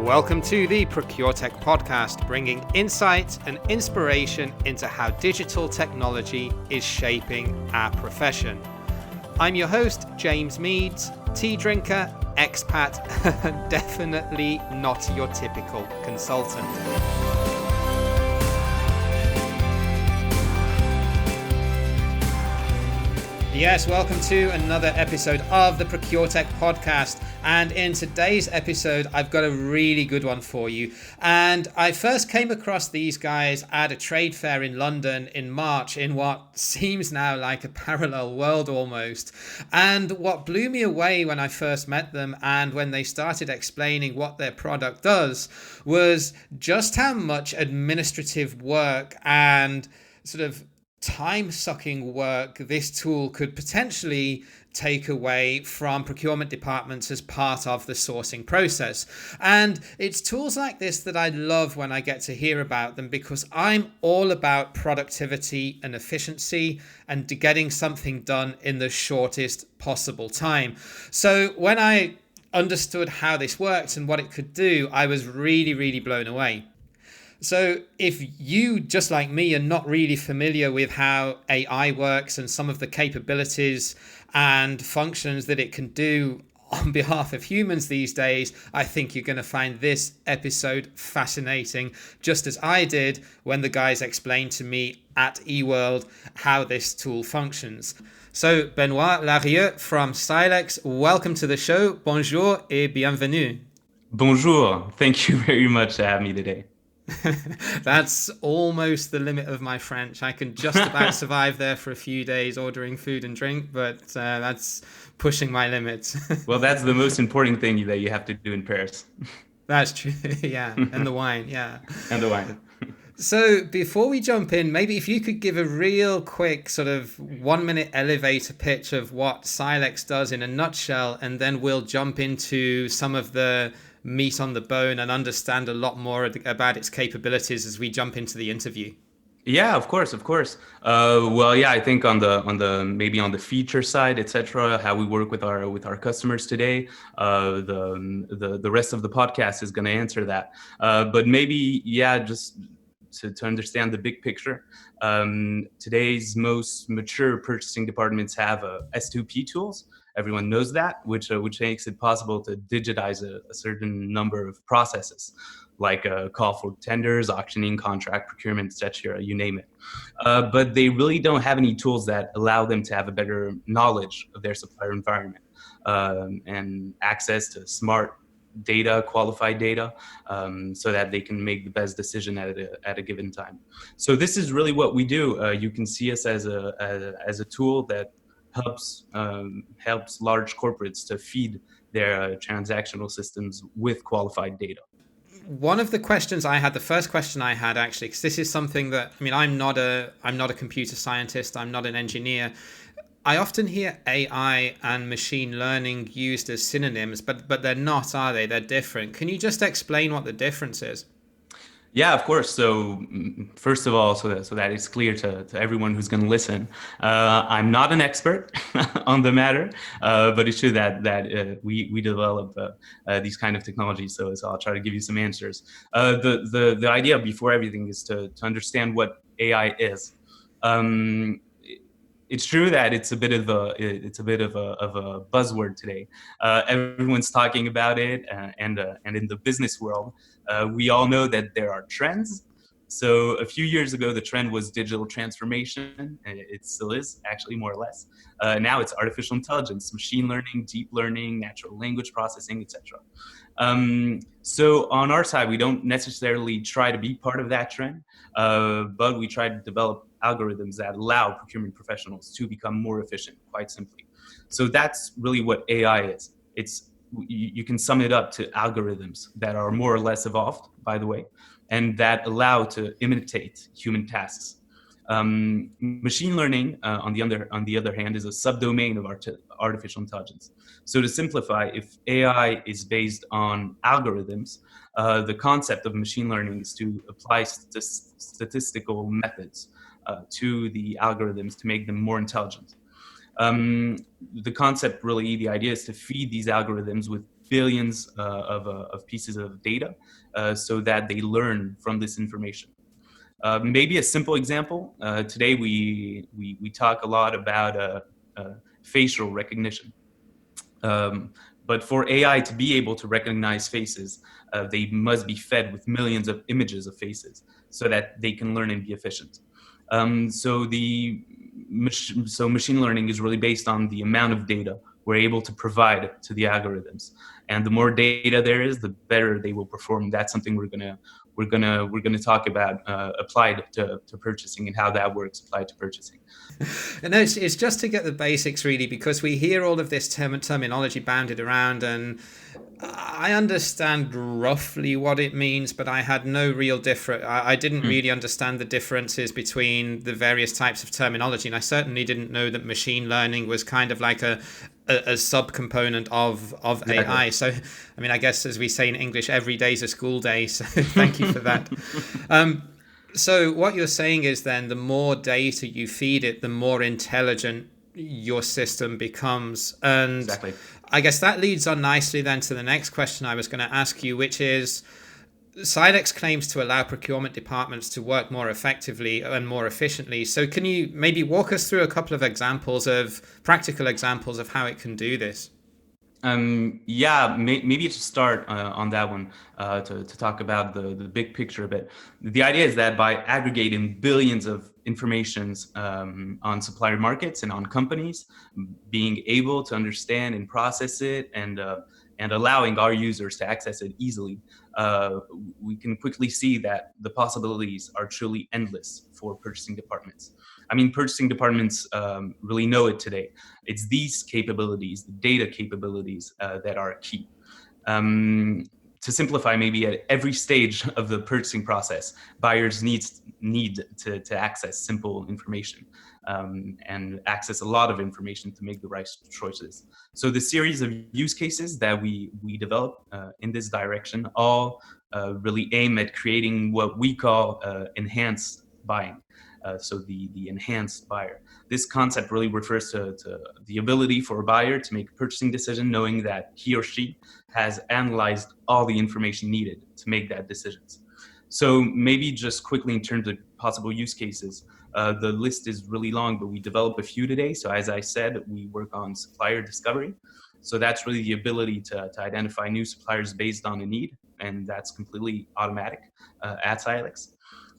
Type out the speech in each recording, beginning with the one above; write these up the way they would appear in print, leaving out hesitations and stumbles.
Welcome to the ProcureTech podcast, bringing insight and inspiration into how digital technology is shaping our profession. I'm your host, James Meads, tea drinker, expat, definitely not your typical consultant. Yes, welcome to another episode of the ProcureTech podcast. And in today's episode, I've got a really good one for you. And I first came across these guys at a trade fair in London in March in what seems now like a parallel world almost. And what blew me away when I first met them and when they started explaining what their product does was just how much administrative work and sort of time-sucking work this tool could potentially take away from procurement departments as part of the sourcing process. And it's tools like this that I love when I get to hear about them, because I'm all about productivity and efficiency and getting something done in the shortest possible time. So when I understood how this worked and what it could do, I was really blown away. So if you, just like me, are not really familiar with how AI works and some of the capabilities and functions that it can do on behalf of humans these days, I think you're going to find this episode fascinating, just as I did when the guys explained to me at eWorld how this tool functions. So Benoit Larrieu from Silex, welcome to the show. Bonjour et bienvenue. Bonjour. Thank you very much for having me today. That's almost the limit of my French. I can just about survive there for a few days ordering food and drink, but that's pushing my limits. Well, that's the most important thing that you have to do in Paris. That's true. Yeah. And the wine. Yeah. And the wine. So before we jump in, maybe if you could give a real quick sort of 1 minute elevator pitch of what Silex does in a nutshell, and then we'll jump into some of the meat on the bone and understand a lot more about its capabilities as we jump into the interview. Yeah, of course. I think on the maybe on the feature side, etc., how we work with our customers today, the rest of the podcast is going to answer that. But maybe, just to understand the big picture, today's most mature purchasing departments have S2P tools. Everyone knows that, which makes it possible to digitize a certain number of processes, like a call for tenders, auctioning, contract, procurement, etc., you name it. But they really don't have any tools that allow them to have a better knowledge of their supplier environment and access to smart data, qualified data, so that they can make the best decision at a given time. So this is really what we do. You can see us as a tool that helps large corporates to feed their transactional systems with qualified data. One of the questions I had, the first question I had actually, because this is something that, I mean, I'm not a computer scientist, I'm not an engineer. I often hear AI and machine learning used as synonyms, but they're not, are they? They're different. Can you just explain what the difference is? Yeah, of course. So first of all, so that it's clear to everyone who's going to listen, I'm not an expert on the matter, but it's true that we develop these kind of technologies. So I'll try to give you some answers. The idea before everything is to understand what AI is. It's true that it's a bit of a buzzword today. Everyone's talking about it, and in the business world, we all know that there are trends. So a few years ago, the trend was digital transformation, and it still is, actually, more or less. Now it's artificial intelligence, machine learning, deep learning, natural language processing, etc. So on our side, we don't necessarily try to be part of that trend, but we try to develop algorithms that allow procurement professionals to become more efficient, quite simply. So that's really what AI is. You can sum it up to algorithms that are more or less evolved, by the way, and that allow to imitate human tasks. Machine learning, on the other hand, is a subdomain of artificial intelligence. So to simplify, if AI is based on algorithms, the concept of machine learning is to apply statistical methods to the algorithms to make them more intelligent. The concept, really, the idea is to feed these algorithms with billions of pieces of data so that they learn from this information. Maybe a simple example. Today we talk a lot about facial recognition. Um, but for AI to be able to recognize faces, they must be fed with millions of images of faces so that they can learn and be efficient. So machine learning is really based on the amount of data we're able to provide to the algorithms, and the more data there is, the better they will perform. That's something we're gonna talk about applied to purchasing, and how that works applied to purchasing. And it's just to get the basics, really, because we hear all of this terminology bandied around, and I understand roughly what it means, but I had no real difference. I didn't really understand the differences between the various types of terminology, and I certainly didn't know that machine learning was kind of like a subcomponent of Exactly. AI. So, I mean, I guess as we say in English, every day's a school day. So, thank you for that. So what you're saying is then the more data you feed it, the more intelligent your system becomes. And Exactly. I guess that leads on nicely then to the next question I was going to ask you, which is Silex claims to allow procurement departments to work more effectively and more efficiently. So can you maybe walk us through a couple of practical examples of how it can do this? Yeah, maybe to start on that one, to talk about the big picture a bit. The idea is that by aggregating billions of informations on supplier markets and on companies, being able to understand and process it, and allowing our users to access it easily, uh, we can quickly see that the possibilities are truly endless for purchasing departments. I mean, purchasing departments really know it today. It's these capabilities, the data capabilities, that are key. Um, to simplify, maybe at every stage of the purchasing process, buyers need to access simple information, and access a lot of information to make the right choices. So the series of use cases that we develop in this direction all really aim at creating what we call enhanced buying. So the enhanced buyer. This concept really refers to the ability for a buyer to make a purchasing decision knowing that he or she has analyzed all the information needed to make that decision. So maybe just quickly in terms of possible use cases, the list is really long, but we develop a few today. So as I said, we work on supplier discovery. So that's really the ability to identify new suppliers based on a need, and that's completely automatic at Silex.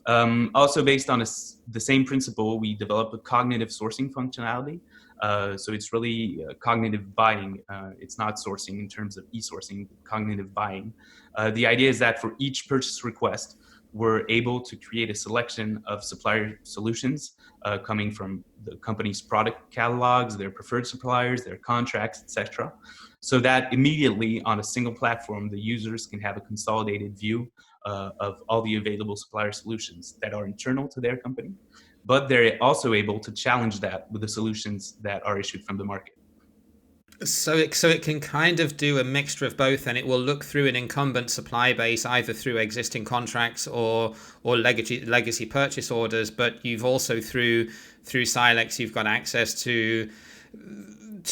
Also, based on the same principle, we develop a cognitive sourcing functionality. So it's really cognitive buying. It's not sourcing in terms of e-sourcing, cognitive buying. The idea is that for each purchase request, we're able to create a selection of supplier solutions coming from the company's product catalogs, their preferred suppliers, their contracts, etc. So that immediately on a single platform, the users can have a consolidated view of all the available supplier solutions that are internal to their company, but they're also able to challenge that with the solutions that are issued from the market. So it can kind of do a mixture of both, and it will look through an incumbent supply base either through existing contracts or legacy purchase orders. But you've also through Silex, you've got access to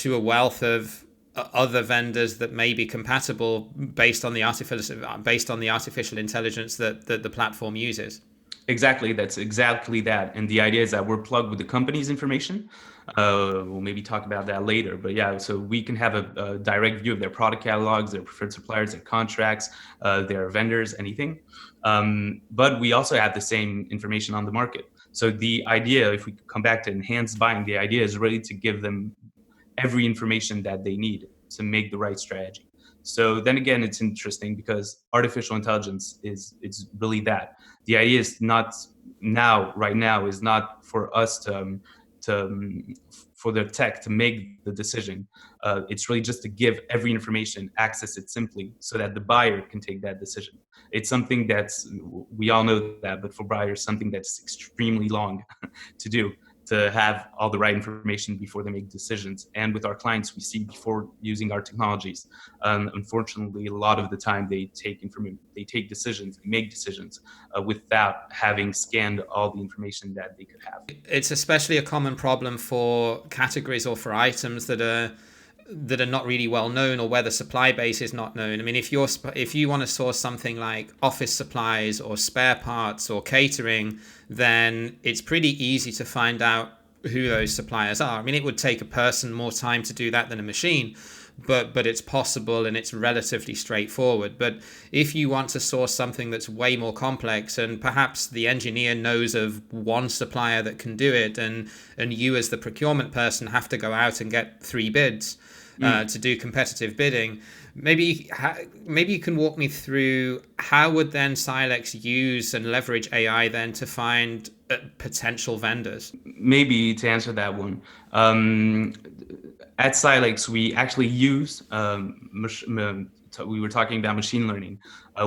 a wealth of other vendors that may be compatible based on the artificial intelligence that the platform uses. Exactly, that's exactly that. And the idea is that we're plugged with the company's information. We'll maybe talk about that later. But yeah, so we can have a direct view of their product catalogs, their preferred suppliers, their contracts, their vendors, anything. But we also have the same information on the market. So the idea, if we come back to enhanced buying, the idea is really to give them every information that they need to make the right strategy. So then again, it's interesting because artificial intelligence is it's really that. The idea is not right now is not for us to for the tech to make the decision. It's really just to give every information, access it simply, so that the buyer can take that decision. It's something that's we all know that, but for buyers, something that's extremely long to do. to have all the right information before they make decisions. And with our clients, we see before using our technologies, unfortunately, a lot of the time they take decisions, they make decisions without having scanned all the information that they could have. It's especially a common problem for categories or for items that are not really well known, or where the supply base is not known. I mean, if you want to source something like office supplies or spare parts or catering, then it's pretty easy to find out who those suppliers are. I mean, it would take a person more time to do that than a machine, but it's possible and it's relatively straightforward. But if you want to source something that's way more complex, and perhaps the engineer knows of one supplier that can do it, and you as the procurement person have to go out and get 3 bids to do competitive bidding, maybe you can walk me through how would then Silex use and leverage AI then to find potential vendors? Maybe to answer that one, at Silex, we actually use, we were talking about machine learning.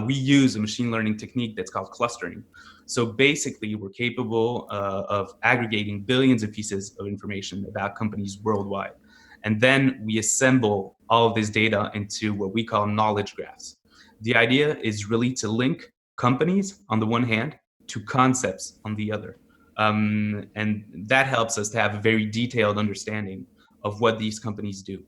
We use a machine learning technique that's called clustering. So basically, we're capable of aggregating billions of pieces of information about companies worldwide. And then we assemble all of this data into what we call knowledge graphs. The idea is really to link companies on the one hand to concepts on the other. And that helps us to have a very detailed understanding of what these companies do.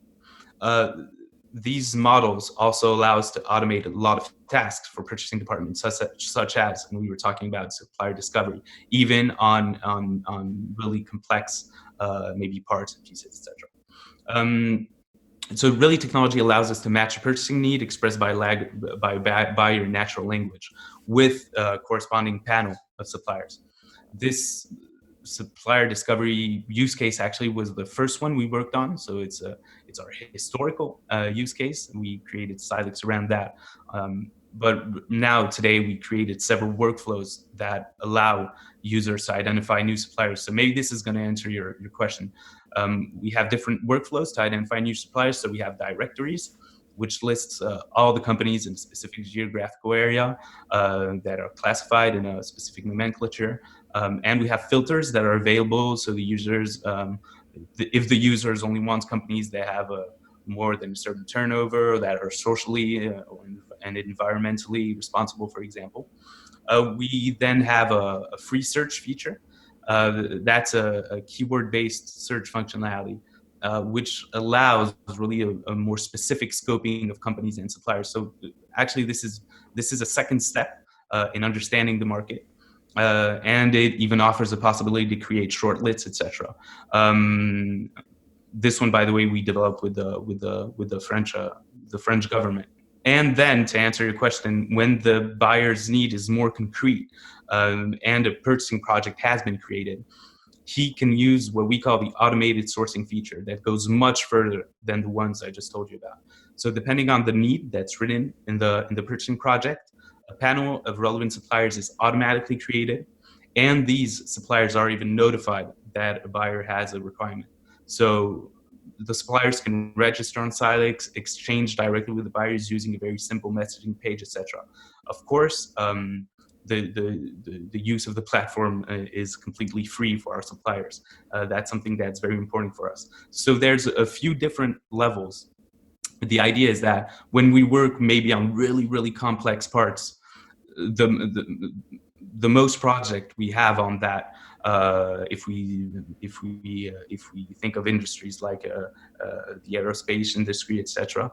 These models also allow us to automate a lot of tasks for purchasing departments, such as, and we were talking about supplier discovery, even on really complex maybe parts and pieces, etc. So really, technology allows us to match a purchasing need expressed by your natural language with a corresponding panel of suppliers. This supplier discovery use case actually was the first one we worked on. So it's our historical use case. We created Silex around that. But now today we created several workflows that allow users to identify new suppliers. So maybe this is going to answer your question. We have different workflows to identify new suppliers. So we have directories, which lists all the companies in a specific geographical area that are classified in a specific nomenclature. And we have filters that are available. So the users, if the users only wants companies that have more than a certain turnover, that are socially and environmentally responsible, for example. We then have a free search feature. That's a keyword-based search functionality, which allows really a more specific scoping of companies and suppliers. So actually, this is a second step in understanding the market, and it even offers a possibility to create shortlists, etc. This one, by the way, we developed with the French government. And then to answer your question, when the buyer's need is more concrete and a purchasing project has been created, he can use what we call the automated sourcing feature that goes much further than the ones I just told you about. So depending on the need that's written in the purchasing project, a panel of relevant suppliers is automatically created, and these suppliers are even notified that a buyer has a requirement. So the suppliers can register on Silex, exchange directly with the buyers using a very simple messaging page, etc. Of course, the use of the platform is completely free for our suppliers. That's something that's very important for us. So there's a few different levels. The idea is that when we work maybe on really, really complex parts, the most project we have on that, if we think of industries like the aerospace industry, etc.,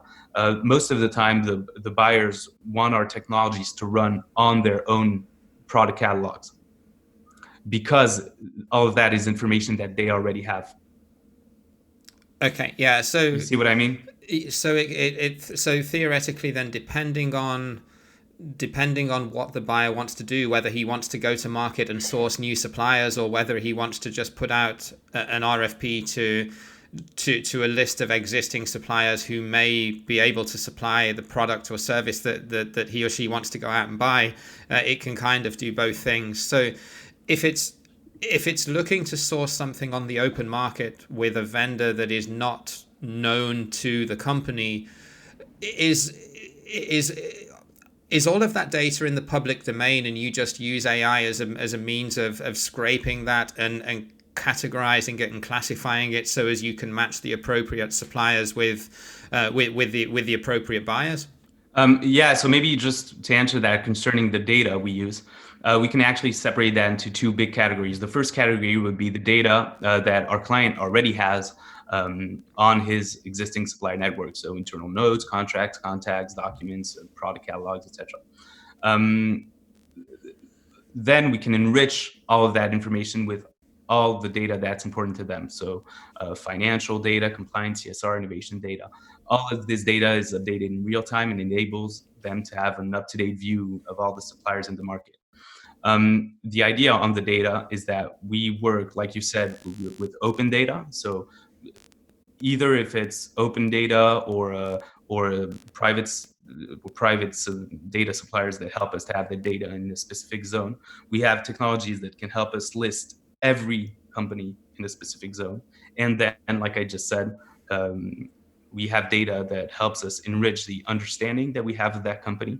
most of the time the buyers want our technologies to run on their own product catalogs, because all of that is information that they already have. Okay, yeah. So you see what I mean? So theoretically, then, depending on what the buyer wants to do, whether he wants to go to market and source new suppliers, or whether he wants to just put out an RFP to a list of existing suppliers who may be able to supply the product or service that he or she wants to go out and buy, it can kind of do both things. So if it's looking to source something on the open market with a vendor that is not known to the company, is all of that data in the public domain, and you just use AI as a means of scraping that and categorizing it and classifying it so as you can match the appropriate suppliers with the appropriate buyers? Yeah, so maybe just to answer that concerning the data we use, we can actually separate that into two big categories. The first category would be the data that our client already has on his existing supplier network. So internal notes, contracts, contacts, documents, product catalogs, etc. Um, then we can enrich all of that information with all the data that's important to them. So financial data, compliance, CSR, innovation data. All of this data is updated in real time and enables them to have an up-to-date view of all the suppliers in the market. The idea on the data is that we work, like you said, with open data. So either if it's open data or private data suppliers that help us to have the data in a specific zone. We have technologies that can help us list every company in a specific zone, and then, like I just said, um, we have data that helps us enrich the understanding that we have of that company,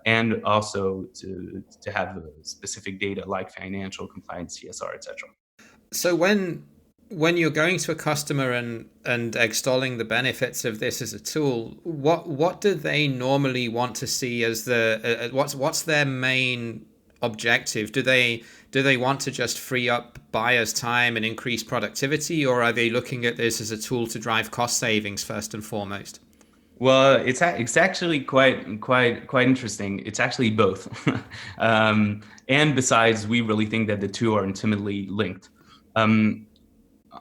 and also to have specific data like financial compliance, CSR, etc. So when you're going to a customer and extolling the benefits of this as a tool, what do they normally want to see as the what's their main objective? Do they want to just free up buyers' time and increase productivity, or are they looking at this as a tool to drive cost savings first and foremost? Well, it's actually quite interesting. It's actually both, and besides, we really think that the two are intimately linked. Um,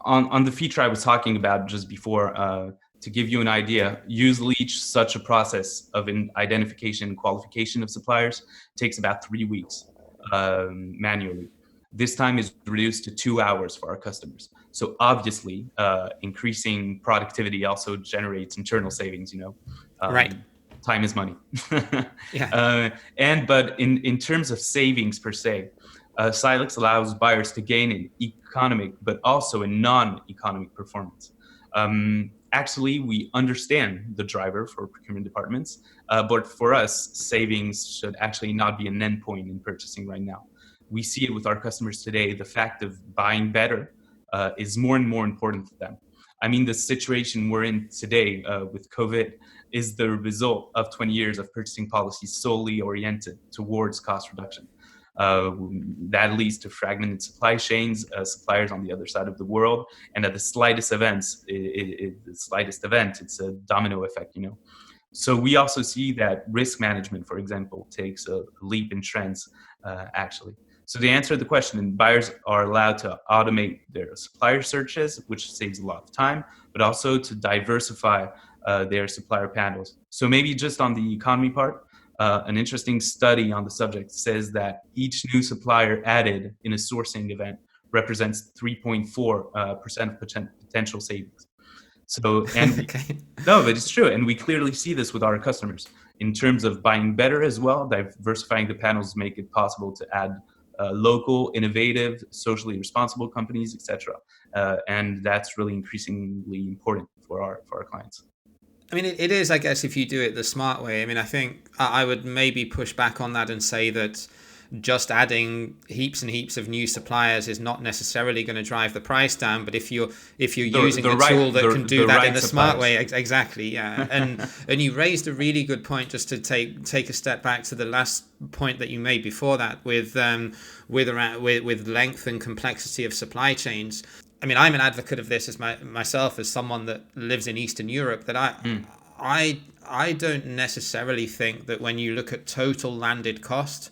on the feature I was talking about just before, to give you an idea, usually each such a process of identification and qualification of suppliers takes about 3 weeks manually. This time is reduced to 2 hours for our customers. So obviously, increasing productivity also generates internal savings. Right. Um, Time is money. Yeah. But in terms of savings per se, Silex allows buyers to gain in economic, but also in non-economic performance. Actually, we understand the driver for procurement departments, but for us, savings should actually not be an endpoint in purchasing right now. We see it with our customers today. The fact of buying better is more and more important to them. I mean, the situation we're in today with COVID is the result of 20 years of purchasing policies solely oriented towards cost reduction. Uh, that leads to fragmented supply chains, suppliers on the other side of the world, and at the slightest events, the slightest event, it's a domino effect. So we also see that risk management, for example, takes a leap in trends, actually. So to answer the question, buyers are allowed to automate their supplier searches, which saves a lot of time, but also to diversify their supplier panels. So maybe just on the economy part, an interesting study on the subject says that each new supplier added in a sourcing event represents 3.4% of potential savings. So, Okay. no, but it's true. And we clearly see this with our customers in terms of buying better as well. Diversifying the panels make it possible to add local, innovative, socially responsible companies, etc. And that's really increasingly important for our clients. I mean, it is, I guess, if you do it the smart way. I mean, I think I would maybe push back on that and say that just adding heaps and heaps of new suppliers is not necessarily going to drive the price down. But if you're using a tool that can do that in the smart way, exactly, yeah. And you raised a really good point. Just to take a step back to the last point that you made before that, with length and complexity of supply chains. I mean, I'm an advocate of this as myself, as someone that lives in Eastern Europe. That I don't necessarily think that when you look at total landed cost,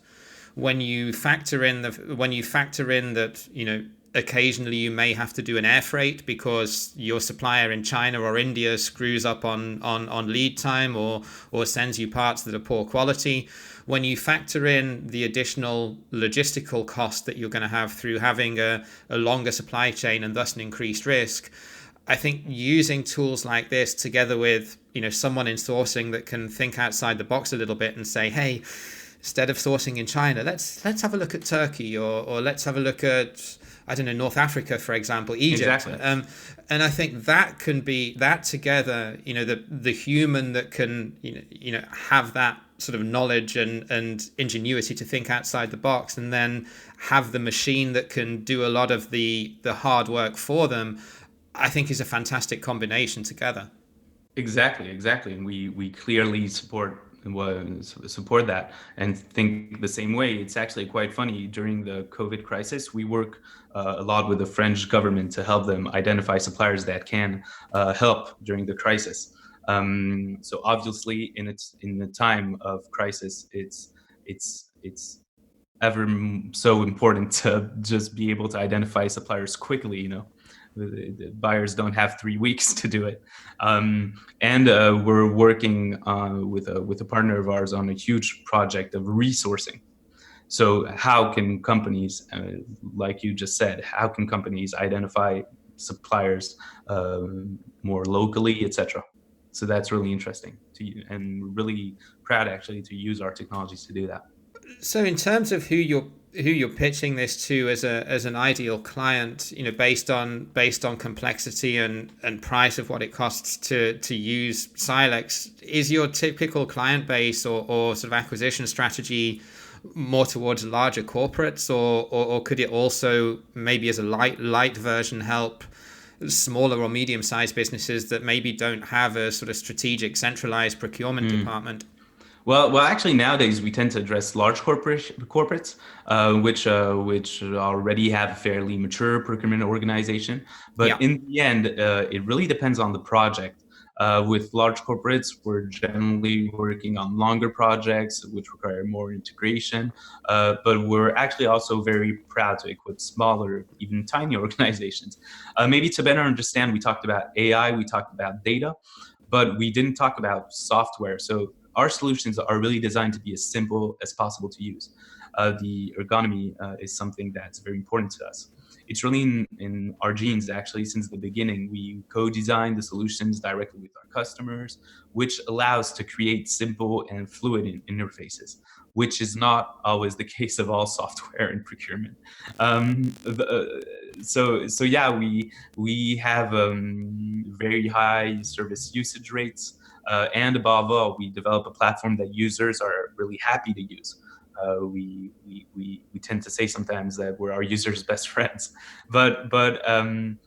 when you factor in that occasionally you may have to do an air freight because your supplier in China or India screws up on lead time or sends you parts that are poor quality. When you factor in the additional logistical cost that you're going to have through having a longer supply chain and thus an increased risk, I think using tools like this together with someone in sourcing that can think outside the box a little bit and say, hey, instead of sourcing in China, let's have a look at Turkey, or let's have a look at I don't know, North Africa, for example, Egypt. Exactly. And I think that can be that together, the human that can, have that sort of knowledge and ingenuity to think outside the box, and then have the machine that can do a lot of the hard work for them, I think is a fantastic combination together. Exactly, and we clearly support that and think the same way. It's actually quite funny. During the COVID crisis, we work a lot with the French government to help them identify suppliers that can help during the crisis. So obviously, in the time of crisis, it's ever so important to just be able to identify suppliers quickly. The buyers don't have 3 weeks to do it. And we're working with a partner of ours on a huge project of resourcing. So how can companies, like you just said, how can companies identify suppliers uh, more locally, etc. So that's really interesting and really proud actually to use our technologies to do that. So in terms of who you're pitching this to as an ideal client, based on complexity and price of what it costs to use Silex, is your typical client base or sort of acquisition strategy more towards larger corporates, or could it also maybe as a light version help smaller or medium sized businesses that maybe don't have a sort of strategic centralized procurement department? Actually, nowadays we tend to address large corporates, which already have a fairly mature procurement organization. But Yeah. in the end, it really depends on the project. With large corporates, we're generally working on longer projects, which require more integration. But we're actually also very proud to equip smaller, even tiny organizations. Maybe to better understand, we talked about AI, we talked about data, but we didn't talk about software. So our solutions are really designed to be as simple as possible to use. The ergonomy is something that's very important to us. It's really in our genes, actually, since the beginning. We co-design the solutions directly with our customers, which allows to create simple and fluid interfaces, which is not always the case of all software and procurement. So yeah, we have very high service usage rates, and above all, we develop a platform that users are really happy to use. We tend to say sometimes that we're our users' best friends, but but um,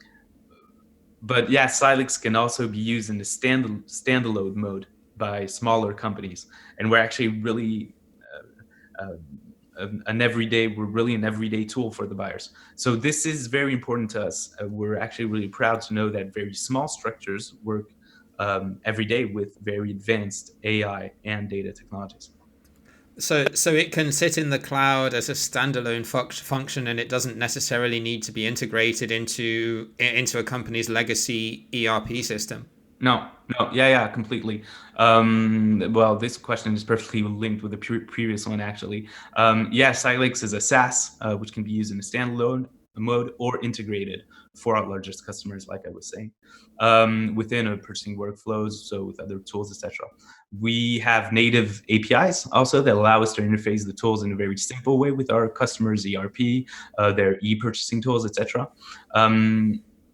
but yeah, Silex can also be used in the standalone mode by smaller companies, and we're actually really we're really an everyday tool for the buyers. So this is very important to us. We're actually really proud to know that very small structures work every day with very advanced AI and data technologies. So it can sit in the cloud as a standalone function, and it doesn't necessarily need to be integrated into a company's legacy ERP system. No, yeah, completely. Well, this question is perfectly linked with the previous one, actually. Yeah, Silex is a SaaS, which can be used in a standalone mode or integrated for our largest customers, like I was saying, within a purchasing workflows, so with other tools, etc. We have native APIs also that allow us to interface the tools in a very simple way with our customers' ERP, their e-purchasing tools, etc.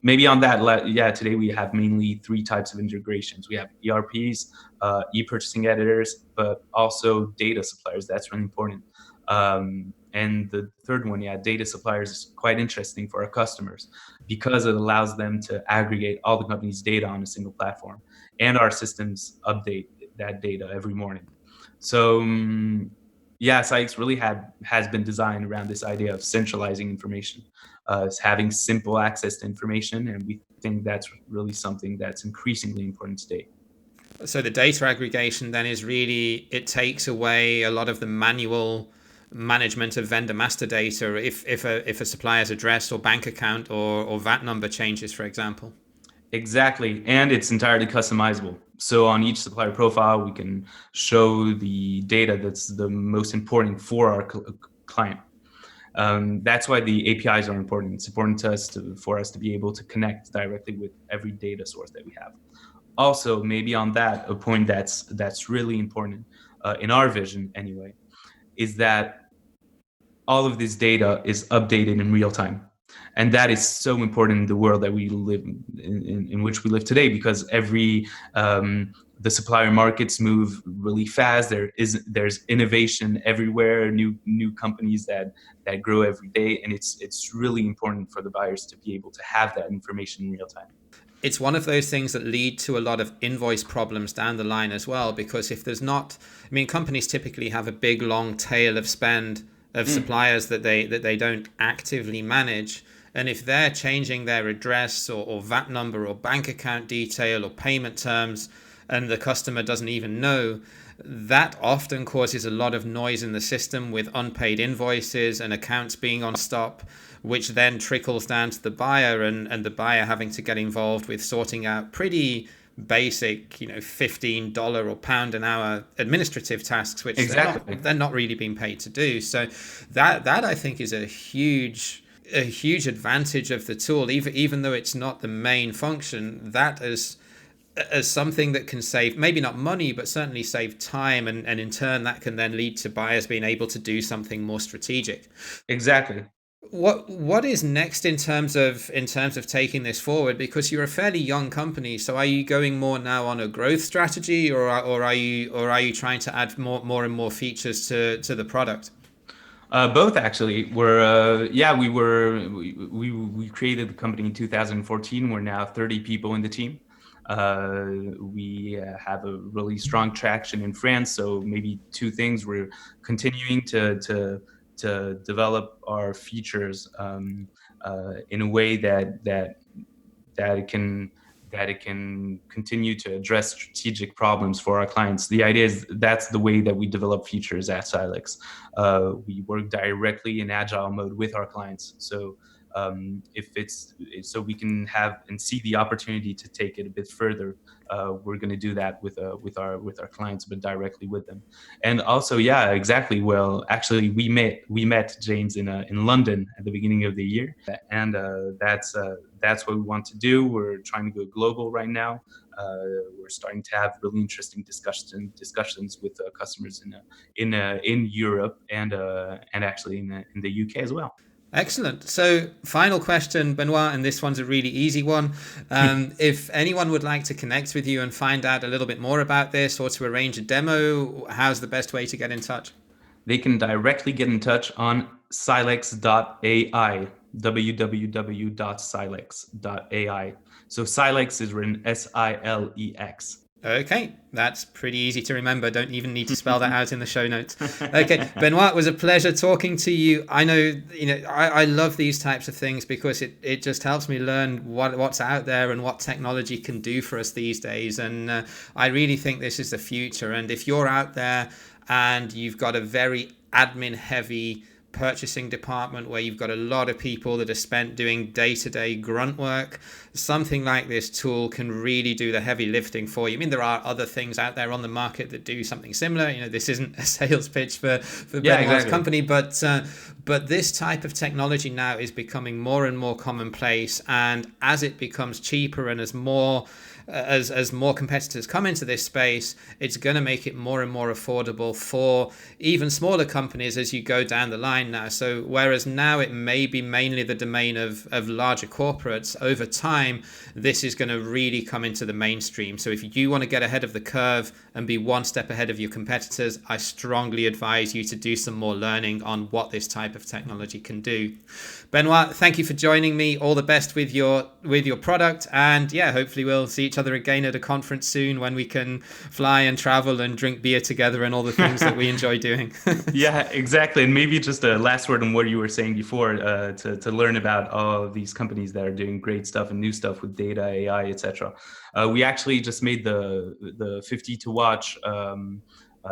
Maybe on that, yeah, today we have mainly three types of integrations. We have ERPs, e-purchasing editors, but also data suppliers. That's really important. And the third one, yeah, data suppliers is quite interesting for our customers because it allows them to aggregate all the company's data on a single platform, and our systems update that data every morning. So yeah, Sykes really has been designed around this idea of centralizing information, having simple access to information, and we think that's really something that's increasingly important today. So the data aggregation then is really, it takes away a lot of the manual management of vendor master data if a supplier's address or bank account or VAT number changes, for example. Exactly, and it's entirely customizable. So on each supplier profile, we can show the data that's the most important for our client. That's why the APIs are important. It's important to us for us to be able to connect directly with every data source that we have. Also, maybe on that, a point that's really important in our vision anyway, is that all of this data is updated in real time. And that is so important in the world that we live in which we live today, because the supplier markets move really fast. There's innovation everywhere, new companies that grow every day, and it's really important for the buyers to be able to have that information in real time. It's one of those things that lead to a lot of invoice problems down the line as well, because if there's not, I mean, companies typically have a big long tail of spend of suppliers that they don't actively manage. And if they're changing their address or VAT number or bank account detail or payment terms, and the customer doesn't even know, that often causes a lot of noise in the system with unpaid invoices and accounts being on stop, which then trickles down to the buyer, and the buyer having to get involved with sorting out pretty basic, $15 or pound an hour administrative tasks, which Exactly. they're not really being paid to do. So that I think is a huge advantage of the tool, even though it's not the main function. That is as something that can save, maybe not money, but certainly save time, and in turn that can then lead to buyers being able to do something more strategic. Exactly. What is next in terms of taking this forward? Because you're a fairly young company, so are you going more now on a growth strategy, or are you trying to add more and more features to the product? Both, actually. We created the company in 2014. We're now 30 people in the team. We have a really strong traction in France. So maybe two things: we're continuing to develop our features in a way that it can continue to address strategic problems for our clients. The idea is that's the way that we develop features at Silex. We work directly in agile mode with our clients. So so we can have and see the opportunity to take it a bit further, we're going to do that with our clients, but directly with them. And also, yeah, exactly. Well, actually, we met James in London at the beginning of the year, and that's what we want to do. We're trying to go global right now. We're starting to have really interesting discussions with customers in Europe and actually in the UK as well. Excellent. So, final question, Benoit, and this one's a really easy one. If anyone would like to connect with you and find out a little bit more about this, or to arrange a demo, how's the best way to get in touch? They can directly get in touch on silex.ai, www.silex.ai. So Silex is written Silex. Okay, that's pretty easy to remember. Don't even need to spell that out in the show notes. Okay, Benoit, it was a pleasure talking to you. I know, I love these types of things because it just helps me learn what's out there and what technology can do for us these days. And I really think this is the future. And if you're out there and you've got a very admin heavy purchasing department where you've got a lot of people that are spent doing day-to-day grunt work, something like this tool can really do the heavy lifting for you. I mean, there are other things out there on the market that do something similar. This isn't a sales pitch for Benoit's company, but this type of technology now is becoming more and more commonplace, and as it becomes cheaper and as more competitors come into this space, it's going to make it more and more affordable for even smaller companies as you go down the line now. So whereas now it may be mainly the domain of larger corporates, over time this is going to really come into the mainstream. So if you want to get ahead of the curve and be one step ahead of your competitors, I strongly advise you to do some more learning on what this type of technology can do. Benoit, thank you for joining me. All the best with your product, and yeah, hopefully we'll see each other again at a conference soon when we can fly and travel and drink beer together and all the things that we enjoy doing. Yeah, exactly. And maybe just a last word on what you were saying before, to learn about all of these companies that are doing great stuff and new stuff with data, AI, etc. We actually just made the 50 to watch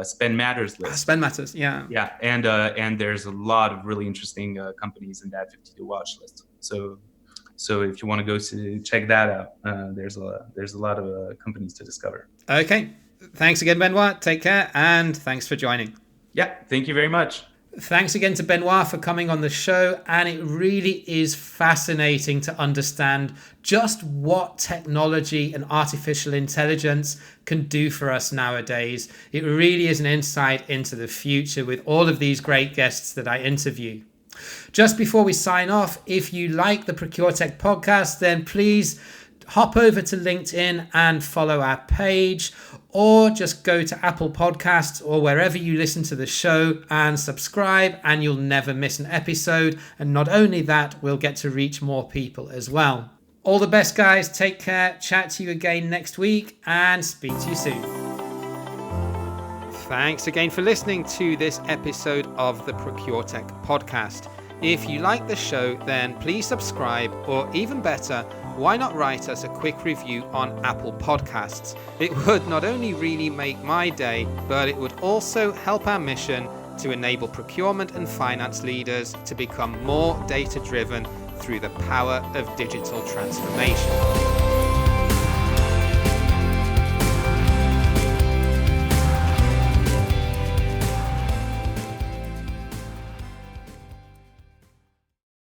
Spend Matters list. Spend Matters, yeah. Yeah, and there's a lot of really interesting companies in that 50 to watch list. So if you want to go check that out, there's a lot of companies to discover. Okay, thanks again, Benoit. Take care, and thanks for joining. Yeah, thank you very much. Thanks again to Benoit for coming on the show, and it really is fascinating to understand just what technology and artificial intelligence can do for us nowadays. It really is an insight into the future with all of these great guests that I interview. Just before we sign off, if you like the ProcureTech podcast, then please hop over to LinkedIn and follow our page, or just go to Apple Podcasts or wherever you listen to the show and subscribe, and you'll never miss an episode. And not only that, we'll get to reach more people as well. All the best, guys. Take care. Chat to you again next week and speak to you soon. Thanks again for listening to this episode of the ProcureTech podcast. If you like the show, then please subscribe, or even better, why not write us a quick review on Apple Podcasts? It would not only really make my day, but it would also help our mission to enable procurement and finance leaders to become more data-driven through the power of digital transformation.